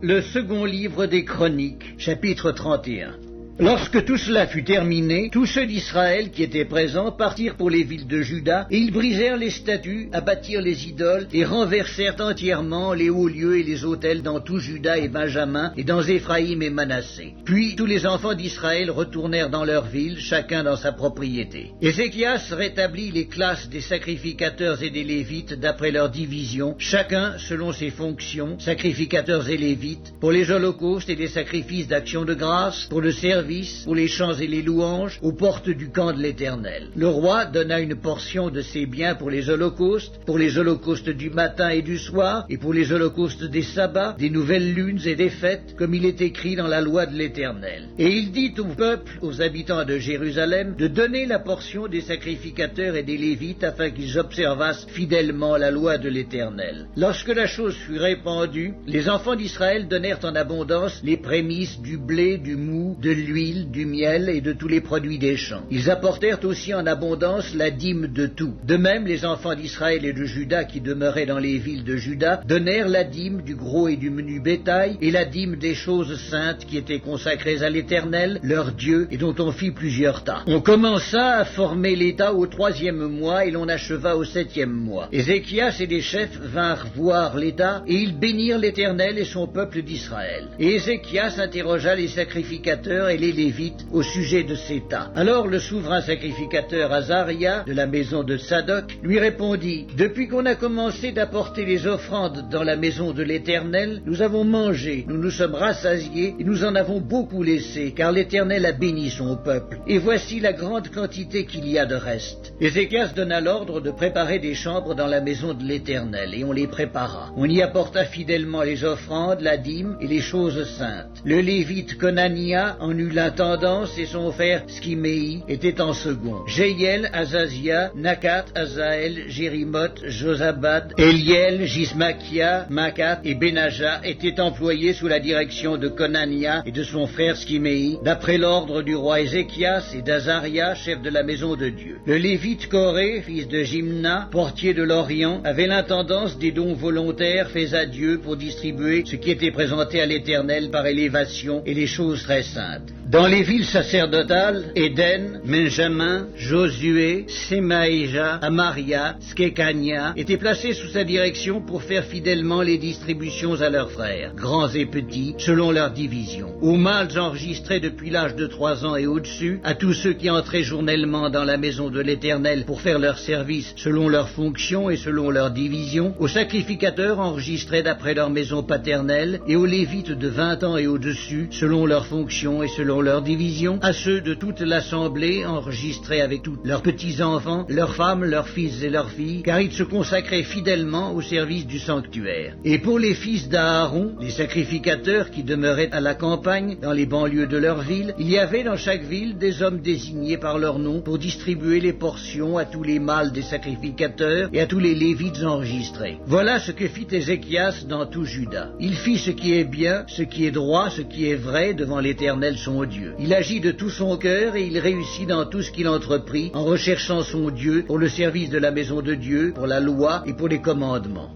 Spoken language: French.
Le second livre des Chroniques, chapitre 31. Lorsque tout cela fut terminé, tous ceux d'Israël qui étaient présents partirent pour les villes de Juda, et ils brisèrent les statues, abattirent les idoles, et renversèrent entièrement les hauts lieux et les autels dans tout Juda et Benjamin, et dans Éphraïm et Manassé. Puis tous les enfants d'Israël retournèrent dans leur ville, chacun dans sa propriété. Ézéchias rétablit les classes des sacrificateurs et des Lévites d'après leur division, chacun selon ses fonctions, sacrificateurs et Lévites, pour les holocaustes et les sacrifices d'action de grâce, pour le service, pour les chants et les louanges, aux portes du camp de l'Éternel. Le roi donna une portion de ses biens pour les holocaustes du matin et du soir, et pour les holocaustes des sabbats, des nouvelles lunes et des fêtes, comme il est écrit dans la loi de l'Éternel. Et il dit au peuple, aux habitants de Jérusalem, de donner la portion des sacrificateurs et des Lévites, afin qu'ils observassent fidèlement la loi de l'Éternel. Lorsque la chose fut répandue, les enfants d'Israël donnèrent en abondance les prémices du blé, du mou, de l'huile, du miel et de tous les produits des champs. Ils apportèrent aussi en abondance la dîme de tout. De même, les enfants d'Israël et de Juda qui demeuraient dans les villes de Juda donnèrent la dîme du gros et du menu bétail et la dîme des choses saintes qui étaient consacrées à l'Éternel, leur Dieu, et dont on fit plusieurs tas. On commença à former l'État au 3e mois et l'on acheva au 7e mois. Ézéchias et les chefs vinrent voir l'État et ils bénirent l'Éternel et son peuple d'Israël. Et Ézéchias interrogea les sacrificateurs et les Lévites au sujet de ces tas. Alors le souverain sacrificateur Azaria, de la maison de Sadoc, lui répondit: « Depuis qu'on a commencé d'apporter les offrandes dans la maison de l'Éternel, nous avons mangé, nous nous sommes rassasiés et nous en avons beaucoup laissé, car l'Éternel a béni son peuple. Et voici la grande quantité qu'il y a de reste. » Ézéchias donna l'ordre de préparer des chambres dans la maison de l'Éternel, et on les prépara. On y apporta fidèlement les offrandes, la dîme et les choses saintes. Le Lévite Conania en eut l'intendance et son frère Skiméi était en second. Jéiel, Azazia, Nakat, Azaël, Jérimoth, Josabad, Eliel, Gismakia, Makat et Benaja étaient employés sous la direction de Conania et de son frère Skiméi, d'après l'ordre du roi Ézéchias et d'Azaria, chef de la maison de Dieu. Le Lévite Coré, fils de Jimna, portier de l'Orient, avait l'intendance des dons volontaires faits à Dieu pour distribuer ce qui était présenté à l'Éternel par élévation et les choses très saintes. Dans les villes sacerdotales, Éden, Benjamin, Josué, Semaïja, Amaria, Skekania étaient placés sous sa direction pour faire fidèlement les distributions à leurs frères, grands et petits, selon leur division. Aux mâles enregistrés depuis l'âge de 3 ans et au-dessus, à tous ceux qui entraient journellement dans la maison de l'Éternel pour faire leur service selon leurs fonctions et selon leur division, aux sacrificateurs enregistrés d'après leur maison paternelle, et aux Lévites de 20 ans et au-dessus, selon leurs fonctions et selon leur division, à ceux de toute l'assemblée enregistrés avec tous leurs petits-enfants, leurs femmes, leurs fils et leurs filles, car ils se consacraient fidèlement au service du sanctuaire. Et pour les fils d'Aaron, les sacrificateurs qui demeuraient à la campagne, dans les banlieues de leur ville, il y avait dans chaque ville des hommes désignés par leur nom pour distribuer les portions à tous les mâles des sacrificateurs et à tous les Lévites enregistrés. Voilà ce que fit Ézéchias dans tout Juda. Il fit ce qui est bien, ce qui est droit, ce qui est vrai devant l'Éternel son Dieu. Il agit de tout son cœur et il réussit dans tout ce qu'il entreprit en recherchant son Dieu pour le service de la maison de Dieu, pour la loi et pour les commandements.